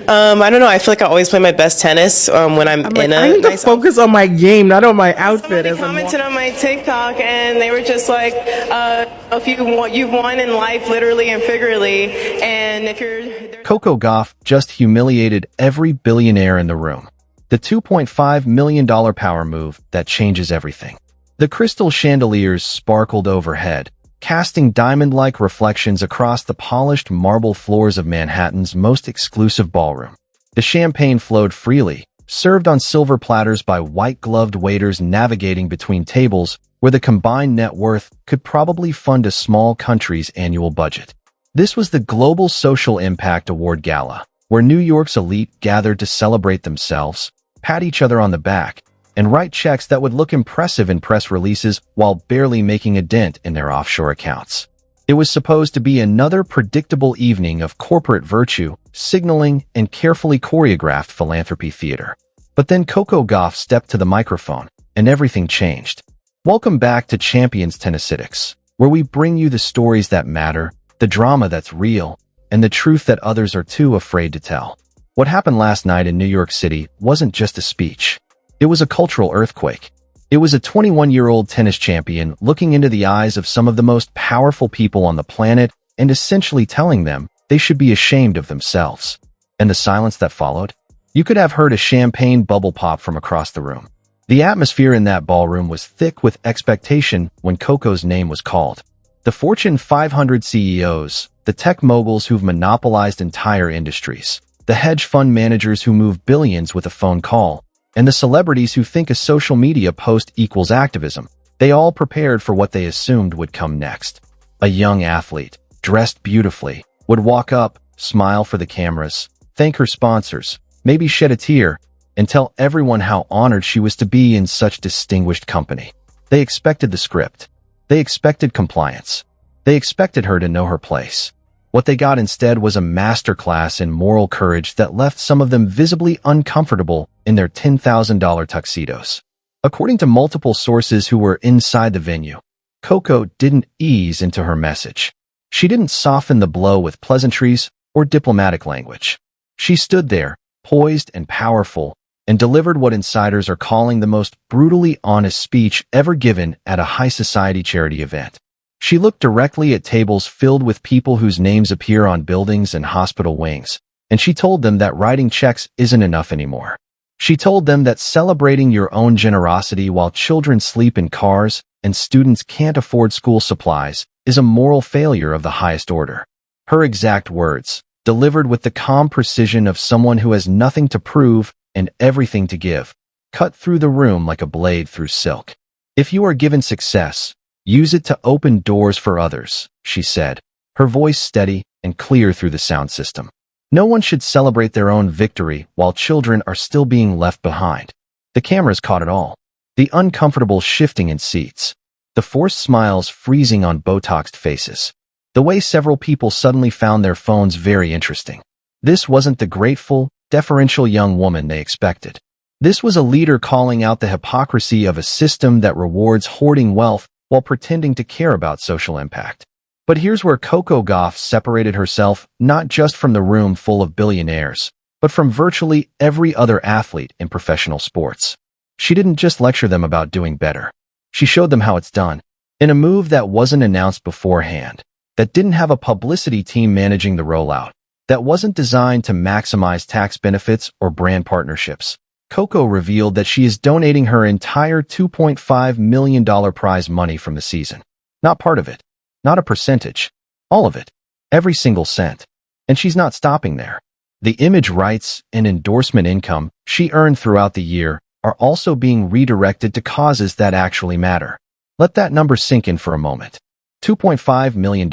I don't know. I feel like I always play my best tennis when I'm I'm like, in I a need to nice focus on my game, not on my outfit. Somebody As I'm commented walking. on my TikTok, and they were just like, "If you've won in life, literally and figuratively, and if you're." Coco Gauff just humiliated every billionaire in the room. The $2.5 million power move that changes everything. The crystal chandeliers sparkled overhead, casting diamond-like reflections across the polished marble floors of Manhattan's most exclusive ballroom. The champagne flowed freely, served on silver platters by white-gloved waiters navigating between tables where the combined net worth could probably fund a small country's annual budget. This was the Global Social Impact Award Gala, where New York's elite gathered to celebrate themselves, pat each other on the back, and write checks that would look impressive in press releases while barely making a dent in their offshore accounts. It was supposed to be another predictable evening of corporate virtue, signaling, and carefully choreographed philanthropy theater. But then Coco Gauff stepped to the microphone, and everything changed. Welcome back to Champions Tennisitics, where we bring you the stories that matter, the drama that's real, and the truth that others are too afraid to tell. What happened last night in New York City wasn't just a speech. It was a cultural earthquake. It was a 21-year-old tennis champion looking into the eyes of some of the most powerful people on the planet and essentially telling them they should be ashamed of themselves. And the silence that followed? You could have heard a champagne bubble pop from across the room. The atmosphere in that ballroom was thick with expectation when Coco's name was called. The Fortune 500 CEOs, the tech moguls who've monopolized entire industries, the hedge fund managers who move billions with a phone call, and the celebrities who think a social media post equals activism, they all prepared for what they assumed would come next. A young athlete, dressed beautifully, would walk up, smile for the cameras, thank her sponsors, maybe shed a tear, and tell everyone how honored she was to be in such distinguished company. They expected the script. They expected compliance. They expected her to know her place. What they got instead was a masterclass in moral courage that left some of them visibly uncomfortable in their $10,000 tuxedos. According to multiple sources who were inside the venue, Coco didn't ease into her message. She didn't soften the blow with pleasantries or diplomatic language. She stood there, poised and powerful, and delivered what insiders are calling the most brutally honest speech ever given at a high society charity event. She looked directly at tables filled with people whose names appear on buildings and hospital wings, and she told them that writing checks isn't enough anymore. She told them that celebrating your own generosity while children sleep in cars and students can't afford school supplies is a moral failure of the highest order. Her exact words, delivered with the calm precision of someone who has nothing to prove and everything to give, cut through the room like a blade through silk. If you are given success, use it to open doors for others, she said, her voice steady and clear through the sound system. No one should celebrate their own victory while children are still being left behind. The cameras caught it all. The uncomfortable shifting in seats. The forced smiles freezing on Botoxed faces. The way several people suddenly found their phones very interesting. This wasn't the grateful, deferential young woman they expected. This was a leader calling out the hypocrisy of a system that rewards hoarding wealth while pretending to care about social impact. But here's where Coco Gauff separated herself not just from the room full of billionaires, but from virtually every other athlete in professional sports. She didn't just lecture them about doing better. She showed them how it's done, in a move that wasn't announced beforehand, that didn't have a publicity team managing the rollout, that wasn't designed to maximize tax benefits or brand partnerships. Coco revealed that she is donating her entire $2.5 million prize money from the season. Not part of it. Not a percentage. All of it. Every single cent. And she's not stopping there. The image rights and endorsement income she earned throughout the year are also being redirected to causes that actually matter. Let that number sink in for a moment. $2.5 million.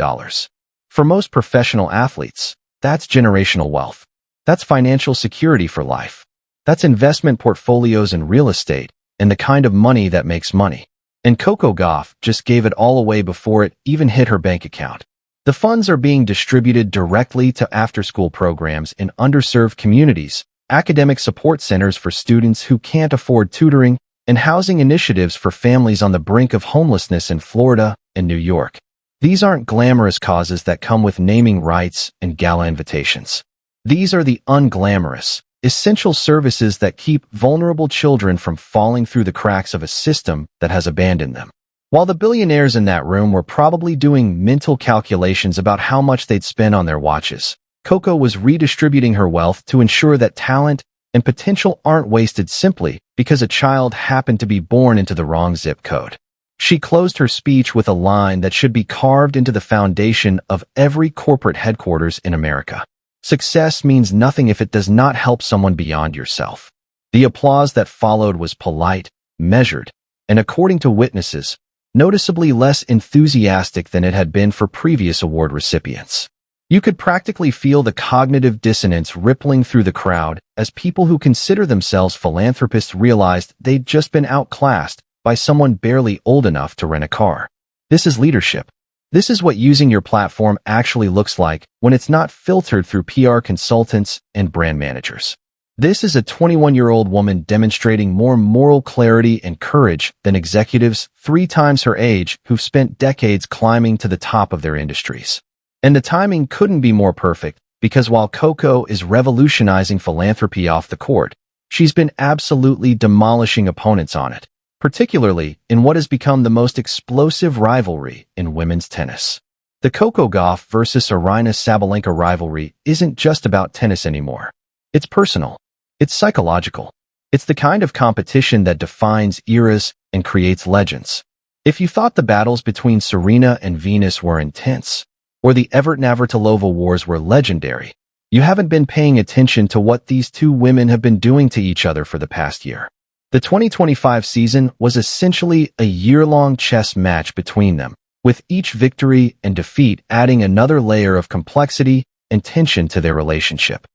For most professional athletes, that's generational wealth. That's financial security for life. That's investment portfolios in real estate and the kind of money that makes money. And Coco Gauff just gave it all away before it even hit her bank account. The funds are being distributed directly to after-school programs in underserved communities, academic support centers for students who can't afford tutoring, and housing initiatives for families on the brink of homelessness in Florida and New York. These aren't glamorous causes that come with naming rights and gala invitations. These are the unglamorous, essential services that keep vulnerable children from falling through the cracks of a system that has abandoned them. While the billionaires in that room were probably doing mental calculations about how much they'd spend on their watches, Coco was redistributing her wealth to ensure that talent and potential aren't wasted simply because a child happened to be born into the wrong zip code. She closed her speech with a line that should be carved into the foundation of every corporate headquarters in America. Success means nothing if it does not help someone beyond yourself. The applause that followed was polite, measured, and according to witnesses, noticeably less enthusiastic than it had been for previous award recipients. You could practically feel the cognitive dissonance rippling through the crowd as people who consider themselves philanthropists realized they'd just been outclassed by someone barely old enough to rent a car. This is leadership. This is what using your platform actually looks like when it's not filtered through PR consultants and brand managers. This is a 21-year-old woman demonstrating more moral clarity and courage than executives 3 times her age who've spent decades climbing to the top of their industries. And the timing couldn't be more perfect because while Coco is revolutionizing philanthropy off the court, she's been absolutely demolishing opponents on it, particularly in what has become the most explosive rivalry in women's tennis. The Coco Gauff versus Serena Sabalenka rivalry isn't just about tennis anymore. It's personal. It's psychological. It's the kind of competition that defines eras and creates legends. If you thought the battles between Serena and Venus were intense, or the Evert-Navratilova wars were legendary, you haven't been paying attention to what these two women have been doing to each other for the past year. The 2025 season was essentially a year-long chess match between them, with each victory and defeat adding another layer of complexity and tension to their relationship.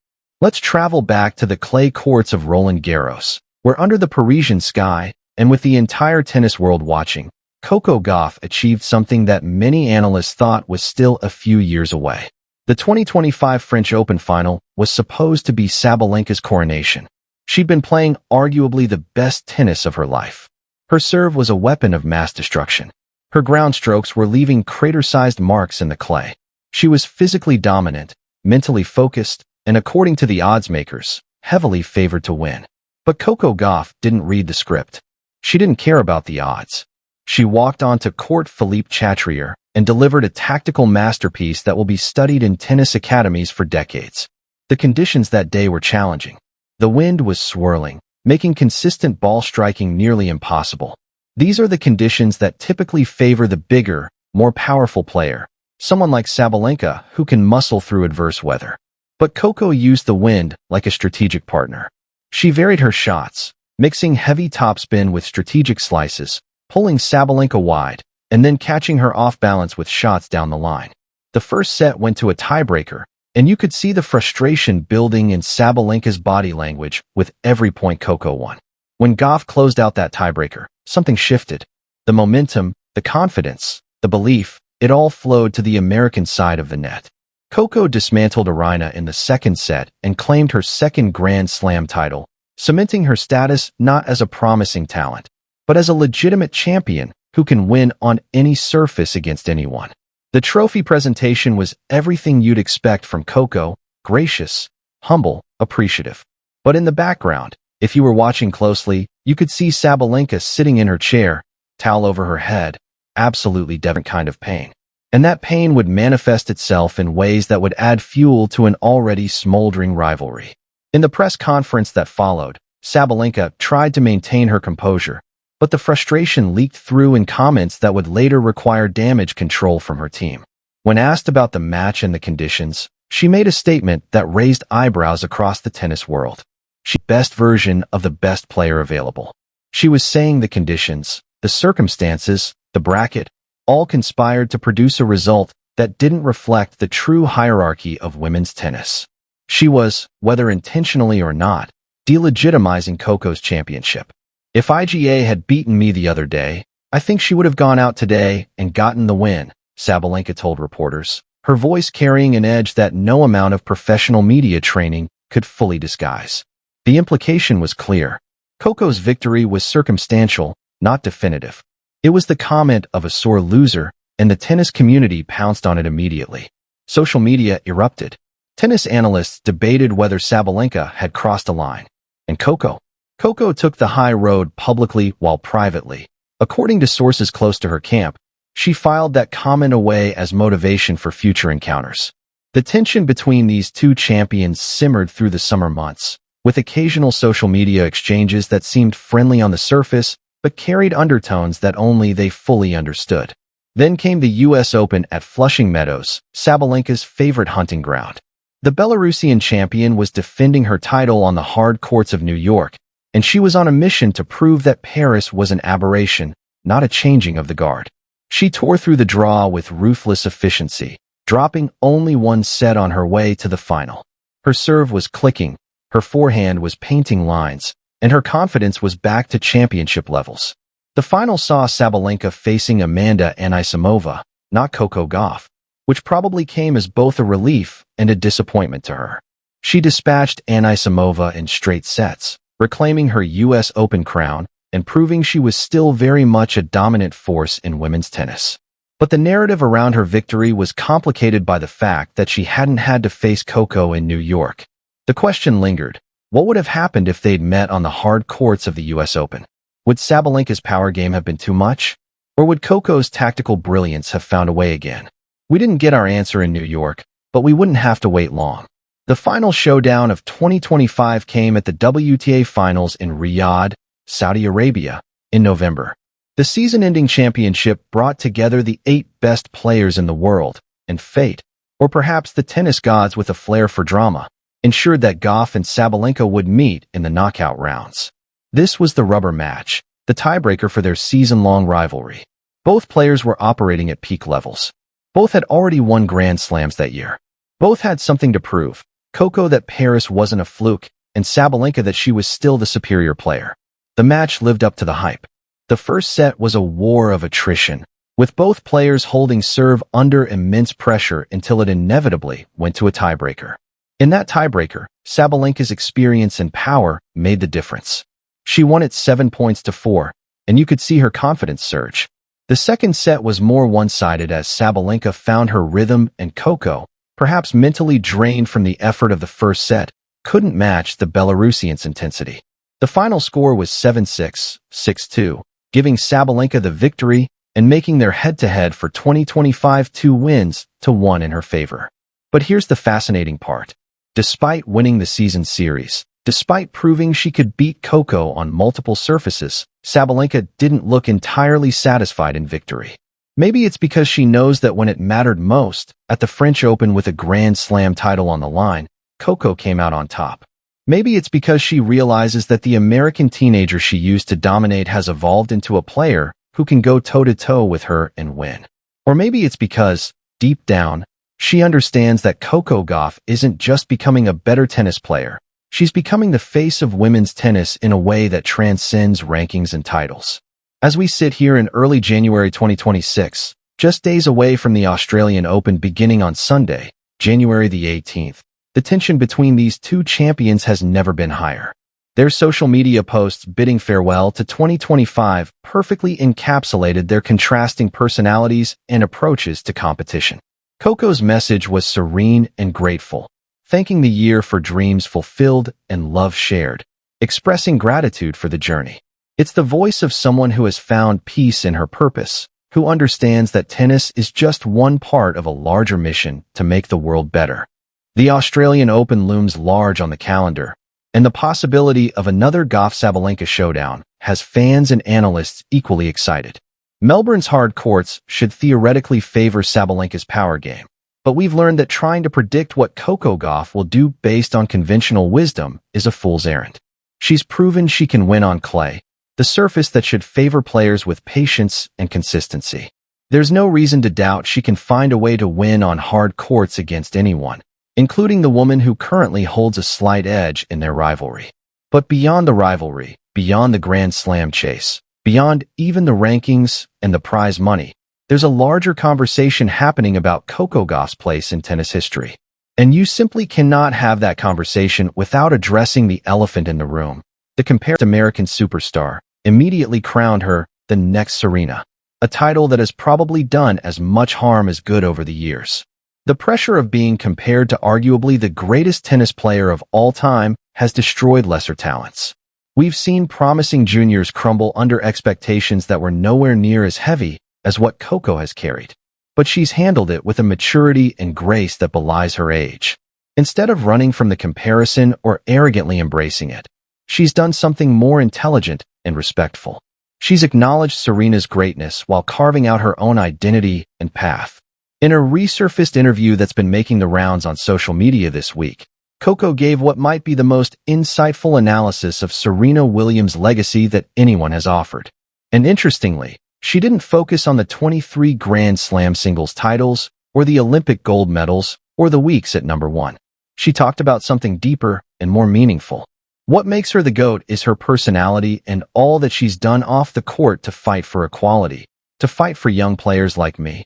Let's travel back to the clay courts of Roland Garros, where under the Parisian sky, and with the entire tennis world watching, Coco Gauff achieved something that many analysts thought was still a few years away. The 2025 French Open final was supposed to be Sabalenka's coronation. She'd been playing arguably the best tennis of her life. Her serve was a weapon of mass destruction. Her ground strokes were leaving crater-sized marks in the clay. She was physically dominant, mentally focused, and according to the odds makers, heavily favored to win. But Coco Gauff didn't read the script. She didn't care about the odds. She walked onto court Philippe Chatrier and delivered a tactical masterpiece that will be studied in tennis academies for decades. The conditions that day were challenging. The wind was swirling, making consistent ball striking nearly impossible. These are the conditions that typically favor the bigger, more powerful player, someone like Sabalenka who can muscle through adverse weather. But Coco used the wind like a strategic partner. She varied her shots, mixing heavy topspin with strategic slices, pulling Sabalenka wide, and then catching her off balance with shots down the line. The first set went to a tiebreaker, and you could see the frustration building in Sabalenka's body language with every point Coco won. When Gauff closed out that tiebreaker, something shifted. The momentum, the confidence, the belief, it all flowed to the American side of the net. Coco dismantled Serena in the second set and claimed her second Grand Slam title, cementing her status not as a promising talent, but as a legitimate champion who can win on any surface against anyone. The trophy presentation was everything you'd expect from Coco: gracious, humble, appreciative. But in the background, if you were watching closely, you could see Sabalenka sitting in her chair, towel over her head, absolutely different kind of pain. And that pain would manifest itself in ways that would add fuel to an already smoldering rivalry. In the press conference that followed, Sabalenka tried to maintain her composure, but the frustration leaked through in comments that would later require damage control from her team. When asked about the match and the conditions, she made a statement that raised eyebrows across the tennis world. She's the best version of the best player available. She was saying the conditions, the circumstances, the bracket, all conspired to produce a result that didn't reflect the true hierarchy of women's tennis. She was, whether intentionally or not, delegitimizing Coco's championship. If IGA had beaten me the other day, I think she would have gone out today and gotten the win, Sabalenka told reporters, her voice carrying an edge that no amount of professional media training could fully disguise. The implication was clear. Coco's victory was circumstantial, not definitive. It was the comment of a sore loser, and the tennis community pounced on it immediately. Social media erupted. Tennis analysts debated whether Sabalenka had crossed a line. And Coco took the high road publicly while privately. According to sources close to her camp, she filed that comment away as motivation for future encounters. The tension between these two champions simmered through the summer months, with occasional social media exchanges that seemed friendly on the surface, but carried undertones that only they fully understood. Then came the U.S. Open at Flushing Meadows, Sabalenka's favorite hunting ground. The Belarusian champion was defending her title on the hard courts of New York, and she was on a mission to prove that Paris was an aberration, not a changing of the guard. She tore through the draw with ruthless efficiency, dropping only one set on her way to the final. Her serve was clicking, her forehand was painting lines, and her confidence was back to championship levels. The final saw Sabalenka facing Amanda Anisimova, not Coco Gauff, which probably came as both a relief and a disappointment to her. She dispatched Anisimova in straight sets, reclaiming her U.S. Open crown and proving she was still very much a dominant force in women's tennis. But the narrative around her victory was complicated by the fact that she hadn't had to face Coco in New York. The question lingered, what would have happened if they'd met on the hard courts of the U.S. Open? Would Sabalenka's power game have been too much? Or would Coco's tactical brilliance have found a way again? We didn't get our answer in New York, but we wouldn't have to wait long. The final showdown of 2025 came at the WTA Finals in Riyadh, Saudi Arabia, in November. The season-ending championship brought together the 8 best players in the world, and fate, or perhaps the tennis gods with a flair for drama, ensured that Gauff and Sabalenka would meet in the knockout rounds. This was the rubber match, the tiebreaker for their season-long rivalry. Both players were operating at peak levels. Both had already won Grand Slams that year. Both had something to prove, Coco that Paris wasn't a fluke, and Sabalenka that she was still the superior player. The match lived up to the hype. The first set was a war of attrition, with both players holding serve under immense pressure until it inevitably went to a tiebreaker. In that tiebreaker, Sabalenka's experience and power made the difference. She won it 7-4, and you could see her confidence surge. The second set was more one-sided as Sabalenka found her rhythm and Coco, perhaps mentally drained from the effort of the first set, couldn't match the Belarusian's intensity. The final score was 7-6, 6-2, giving Sabalenka the victory and making their head-to-head for 2025 2 wins to 1 in her favor. But here's the fascinating part. Despite winning the season series, despite proving she could beat Coco on multiple surfaces, Sabalenka didn't look entirely satisfied in victory. Maybe it's because she knows that when it mattered most, at the French Open with a Grand Slam title on the line, Coco came out on top. Maybe it's because she realizes that the American teenager she used to dominate has evolved into a player who can go toe-to-toe with her and win. Or maybe it's because, deep down, she understands that Coco Gauff isn't just becoming a better tennis player. She's becoming the face of women's tennis in a way that transcends rankings and titles. As we sit here in early January 2026, just days away from the Australian Open beginning on Sunday, January the 18th, the tension between these two champions has never been higher. Their social media posts bidding farewell to 2025 perfectly encapsulated their contrasting personalities and approaches to competition. Coco's message was serene and grateful, thanking the year for dreams fulfilled and love shared, expressing gratitude for the journey. It's the voice of someone who has found peace in her purpose, who understands that tennis is just one part of a larger mission to make the world better. The Australian Open looms large on the calendar, and the possibility of another Gauff-Sabalenka showdown has fans and analysts equally excited. Melbourne's hard courts should theoretically favor Sabalenka's power game, but we've learned that trying to predict what Coco Gauff will do based on conventional wisdom is a fool's errand. She's proven she can win on clay, the surface that should favor players with patience and consistency. There's no reason to doubt she can find a way to win on hard courts against anyone, including the woman who currently holds a slight edge in their rivalry. But beyond the rivalry, beyond the Grand Slam chase, beyond even the rankings and the prize money, there's a larger conversation happening about Coco Gauff's place in tennis history. And you simply cannot have that conversation without addressing the elephant in the room. The compared American superstar immediately crowned her the next Serena, a title that has probably done as much harm as good over the years. The pressure of being compared to arguably the greatest tennis player of all time has destroyed lesser talents. We've seen promising juniors crumble under expectations that were nowhere near as heavy as what Coco has carried. But she's handled it with a maturity and grace that belies her age. Instead of running from the comparison or arrogantly embracing it, she's done something more intelligent and respectful. She's acknowledged Serena's greatness while carving out her own identity and path. In a resurfaced interview that's been making the rounds on social media this week, Coco gave what might be the most insightful analysis of Serena Williams' legacy that anyone has offered. And interestingly, she didn't focus on the 23 Grand Slam singles titles, or the Olympic gold medals, or the weeks at number 1. She talked about something deeper and more meaningful. What makes her the GOAT is her personality and all that she's done off the court to fight for equality, to fight for young players like me,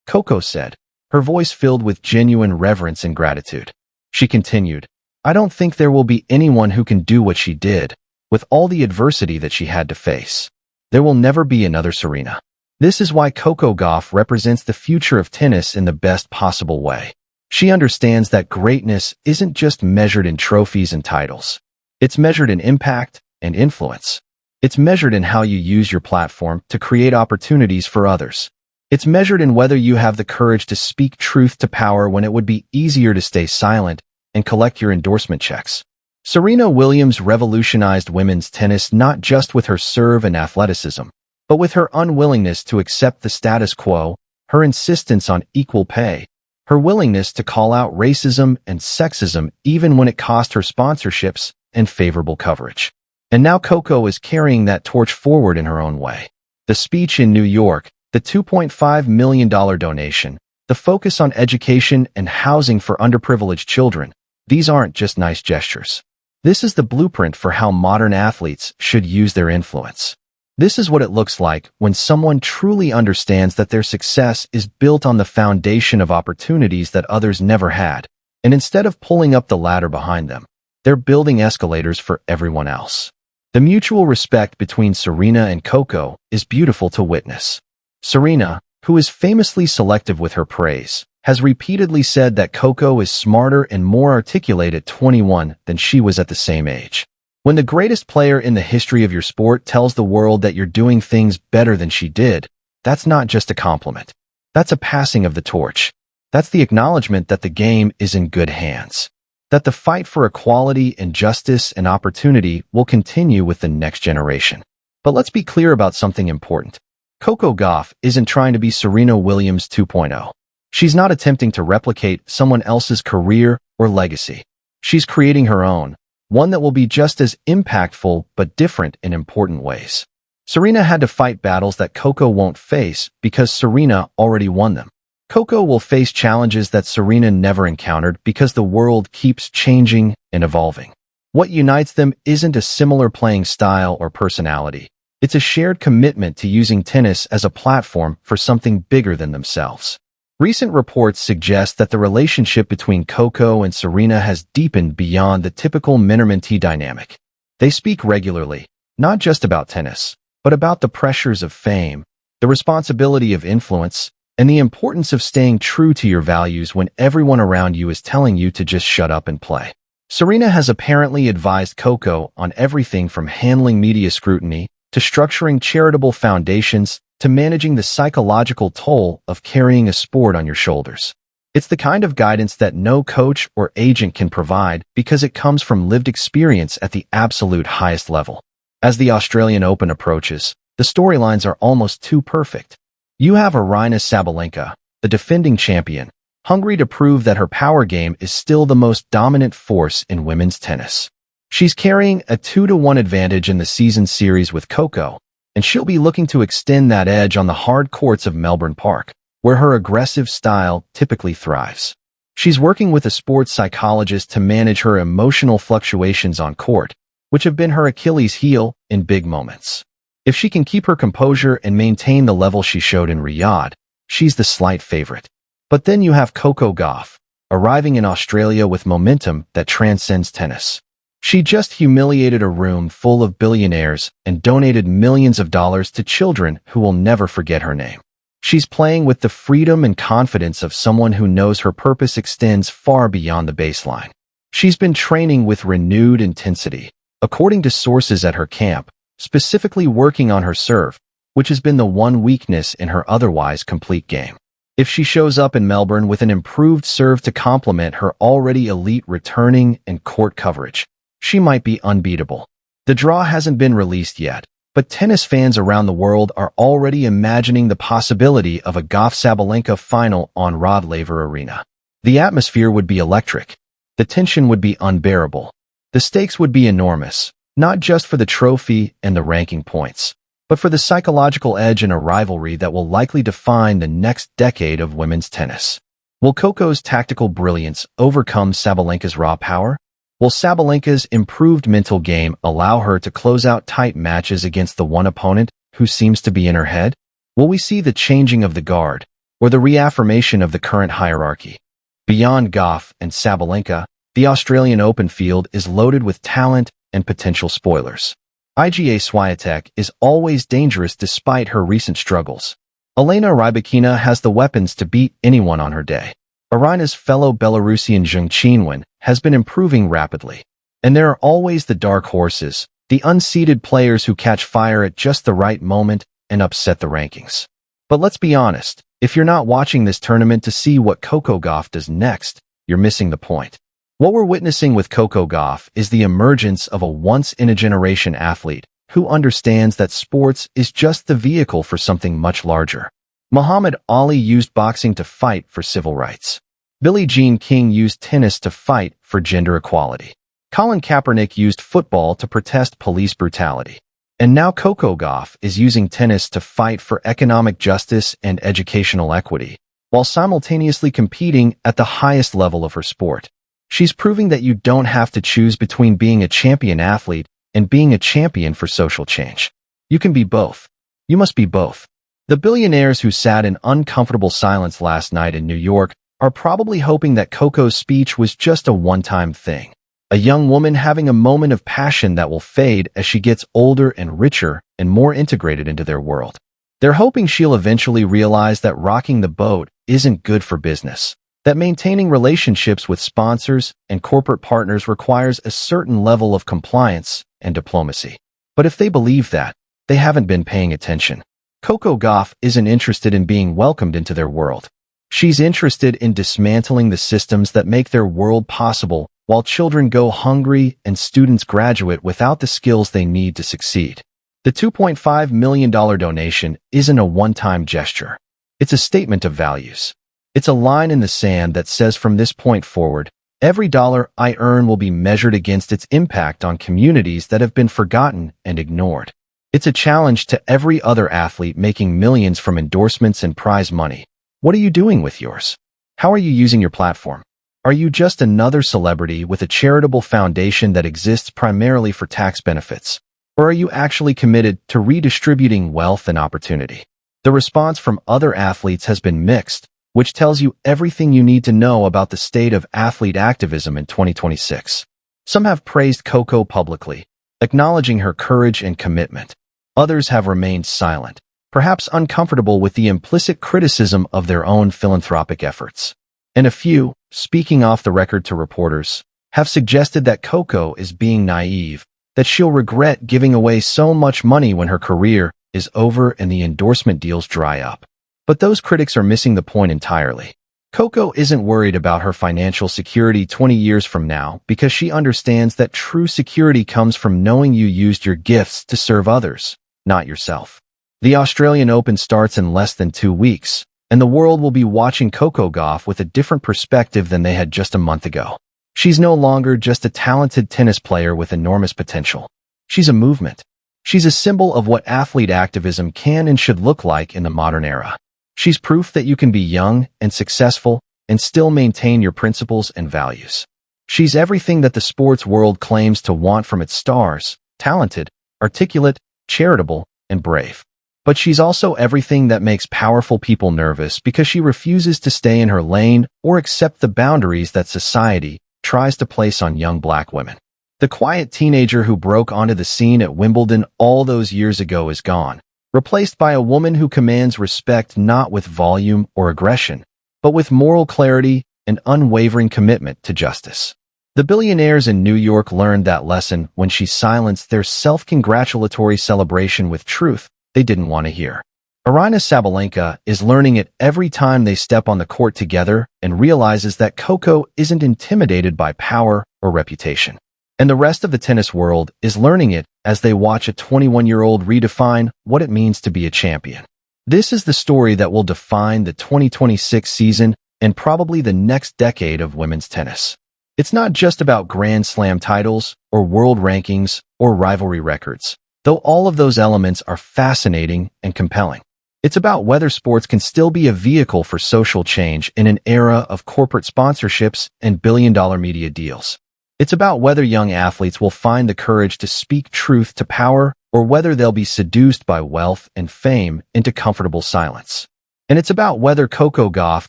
Coco said, her voice filled with genuine reverence and gratitude. She continued, I don't think there will be anyone who can do what she did, with all the adversity that she had to face. There will never be another Serena. This is why Coco Gauff represents the future of tennis in the best possible way. She understands that greatness isn't just measured in trophies and titles. It's measured in impact and influence. It's measured in how you use your platform to create opportunities for others. It's measured in whether you have the courage to speak truth to power when it would be easier to stay silent and collect your endorsement checks. Serena Williams revolutionized women's tennis not just with her serve and athleticism, but with her unwillingness to accept the status quo, her insistence on equal pay, her willingness to call out racism and sexism even when it cost her sponsorships and favorable coverage. And now Coco is carrying that torch forward in her own way. The speech in New York, the $2.5 million donation, the focus on education and housing for underprivileged children, these aren't just nice gestures. This is the blueprint for how modern athletes should use their influence. This is what it looks like when someone truly understands that their success is built on the foundation of opportunities that others never had, and instead of pulling up the ladder behind them, they're building escalators for everyone else. The mutual respect between Serena and Coco is beautiful to witness. Serena, who is famously selective with her praise, has repeatedly said that Coco is smarter and more articulate at 21 than she was at the same age. When the greatest player in the history of your sport tells the world that you're doing things better than she did, that's not just a compliment. That's a passing of the torch. That's the acknowledgement that the game is in good hands. That the fight for equality and justice and opportunity will continue with the next generation. But let's be clear about something important. Coco Gauff isn't trying to be Serena Williams 2.0. She's not attempting to replicate someone else's career or legacy. She's creating her own, one that will be just as impactful but different in important ways. Serena had to fight battles that Coco won't face because Serena already won them. Coco will face challenges that Serena never encountered because the world keeps changing and evolving. What unites them isn't a similar playing style or personality. It's a shared commitment to using tennis as a platform for something bigger than themselves. Recent reports suggest that the relationship between Coco and Serena has deepened beyond the typical mentor-mentee dynamic. They speak regularly, not just about tennis, but about the pressures of fame, the responsibility of influence, and the importance of staying true to your values when everyone around you is telling you to just shut up and play. Serena has apparently advised Coco on everything from handling media scrutiny to structuring charitable foundations to managing the psychological toll of carrying a sport on your shoulders. It's the kind of guidance that no coach or agent can provide because it comes from lived experience at the absolute highest level. As the Australian Open approaches, the storylines are almost too perfect. You have Aryna Sabalenka, the defending champion, hungry to prove that her power game is still the most dominant force in women's tennis. She's carrying a 2-1 advantage in the season series with Coco, and she'll be looking to extend that edge on the hard courts of Melbourne Park, where her aggressive style typically thrives. She's working with a sports psychologist to manage her emotional fluctuations on court, which have been her Achilles heel in big moments. If she can keep her composure and maintain the level she showed in Riyadh, she's the slight favorite. But then you have Coco Gauff, arriving in Australia with momentum that transcends tennis. She just humiliated a room full of billionaires and donated millions of dollars to children who will never forget her name. She's playing with the freedom and confidence of someone who knows her purpose extends far beyond the baseline. She's been training with renewed intensity, according to sources at her camp, specifically working on her serve, which has been the one weakness in her otherwise complete game. If she shows up in Melbourne with an improved serve to complement her already elite returning and court coverage, she might be unbeatable. The draw hasn't been released yet, but tennis fans around the world are already imagining the possibility of a Gauff-Sabalenka final on Rod Laver Arena. The atmosphere would be electric. The tension would be unbearable. The stakes would be enormous, not just for the trophy and the ranking points, but for the psychological edge in a rivalry that will likely define the next decade of women's tennis. Will Coco's tactical brilliance overcome Sabalenka's raw power? Will Sabalenka's improved mental game allow her to close out tight matches against the one opponent who seems to be in her head? Will we see the changing of the guard, or the reaffirmation of the current hierarchy? Beyond Gauff and Sabalenka, the Australian Open field is loaded with talent and potential spoilers. Iga Swiatek is always dangerous despite her recent struggles. Elena Rybakina has the weapons to beat anyone on her day. Arena's fellow Belarusian Zheng Qinwen has been improving rapidly. And there are always the dark horses, the unseeded players who catch fire at just the right moment and upset the rankings. But let's be honest, if you're not watching this tournament to see what Coco Gauff does next, you're missing the point. What we're witnessing with Coco Gauff is the emergence of a once-in-a-generation athlete who understands that sports is just the vehicle for something much larger. Muhammad Ali used boxing to fight for civil rights. Billie Jean King used tennis to fight for gender equality. Colin Kaepernick used football to protest police brutality. And now Coco Gauff is using tennis to fight for economic justice and educational equity, while simultaneously competing at the highest level of her sport. She's proving that you don't have to choose between being a champion athlete and being a champion for social change. You can be both. You must be both. The billionaires who sat in uncomfortable silence last night in New York are probably hoping that Coco's speech was just a one-time thing. A young woman having a moment of passion that will fade as she gets older and richer and more integrated into their world. They're hoping she'll eventually realize that rocking the boat isn't good for business, that maintaining relationships with sponsors and corporate partners requires a certain level of compliance and diplomacy. But if they believe that, they haven't been paying attention. Coco Gauff isn't interested in being welcomed into their world. She's interested in dismantling the systems that make their world possible while children go hungry and students graduate without the skills they need to succeed. The $2.5 million donation isn't a one-time gesture. It's a statement of values. It's a line in the sand that says from this point forward, every dollar I earn will be measured against its impact on communities that have been forgotten and ignored. It's a challenge to every other athlete making millions from endorsements and prize money. What are you doing with yours? How are you using your platform? Are you just another celebrity with a charitable foundation that exists primarily for tax benefits? Or are you actually committed to redistributing wealth and opportunity? The response from other athletes has been mixed, which tells you everything you need to know about the state of athlete activism in 2026. Some have praised Coco publicly, acknowledging her courage and commitment. Others have remained silent, perhaps uncomfortable with the implicit criticism of their own philanthropic efforts. And a few, speaking off the record to reporters, have suggested that Coco is being naive, that she'll regret giving away so much money when her career is over and the endorsement deals dry up. But those critics are missing the point entirely. Coco isn't worried about her financial security 20 years from now because she understands that true security comes from knowing you used your gifts to serve others, not yourself. The Australian Open starts in less than 2 weeks, and the world will be watching Coco Gauff with a different perspective than they had just a month ago. She's no longer just a talented tennis player with enormous potential. She's a movement. She's a symbol of what athlete activism can and should look like in the modern era. She's proof that you can be young and successful and still maintain your principles and values. She's everything that the sports world claims to want from its stars: talented, articulate, charitable, and brave. But she's also everything that makes powerful people nervous because she refuses to stay in her lane or accept the boundaries that society tries to place on young black women. The quiet teenager who broke onto the scene at Wimbledon all those years ago is gone, replaced by a woman who commands respect not with volume or aggression, but with moral clarity and unwavering commitment to justice. The billionaires in New York learned that lesson when she silenced their self-congratulatory celebration with truth they didn't want to hear. Aryna Sabalenka is learning it every time they step on the court together and realizes that Coco isn't intimidated by power or reputation. And the rest of the tennis world is learning it as they watch a 21-year-old redefine what it means to be a champion. This is the story that will define the 2026 season and probably the next decade of women's tennis. It's not just about Grand Slam titles or world rankings or rivalry records, though all of those elements are fascinating and compelling. It's about whether sports can still be a vehicle for social change in an era of corporate sponsorships and billion-dollar media deals. It's about whether young athletes will find the courage to speak truth to power or whether they'll be seduced by wealth and fame into comfortable silence. And it's about whether Coco Gauff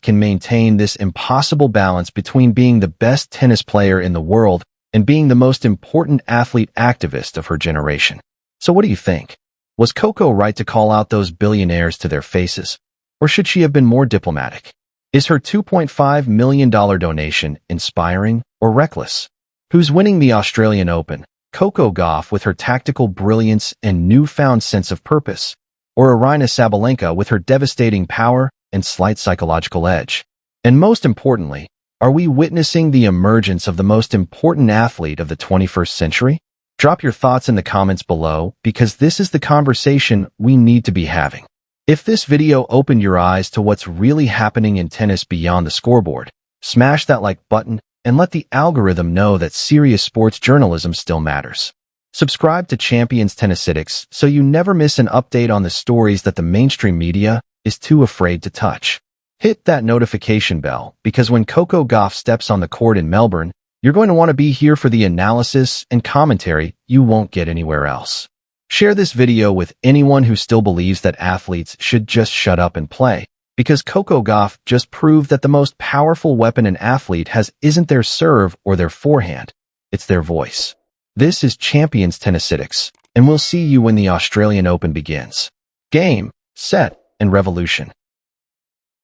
can maintain this impossible balance between being the best tennis player in the world and being the most important athlete activist of her generation. So what do you think? Was Coco right to call out those billionaires to their faces? Or should she have been more diplomatic? Is her $2.5 million donation inspiring or reckless? Who's winning the Australian Open? Coco Gauff with her tactical brilliance and newfound sense of purpose, or Aryna Sabalenka with her devastating power and slight psychological edge? And most importantly, are we witnessing the emergence of the most important athlete of the 21st century? Drop your thoughts in the comments below because this is the conversation we need to be having. If this video opened your eyes to what's really happening in tennis beyond the scoreboard, smash that like button and let the algorithm know that serious sports journalism still matters. Subscribe to Champions Tennisitics so you never miss an update on the stories that the mainstream media is too afraid to touch. Hit that notification bell because when Coco Gauff steps on the court in Melbourne, you're going to want to be here for the analysis and commentary you won't get anywhere else. Share this video with anyone who still believes that athletes should just shut up and play, because Coco Gauff just proved that the most powerful weapon an athlete has isn't their serve or their forehand, it's their voice. This is Champions Tennisitics, and we'll see you when the Australian Open begins. Game, set, and revolution.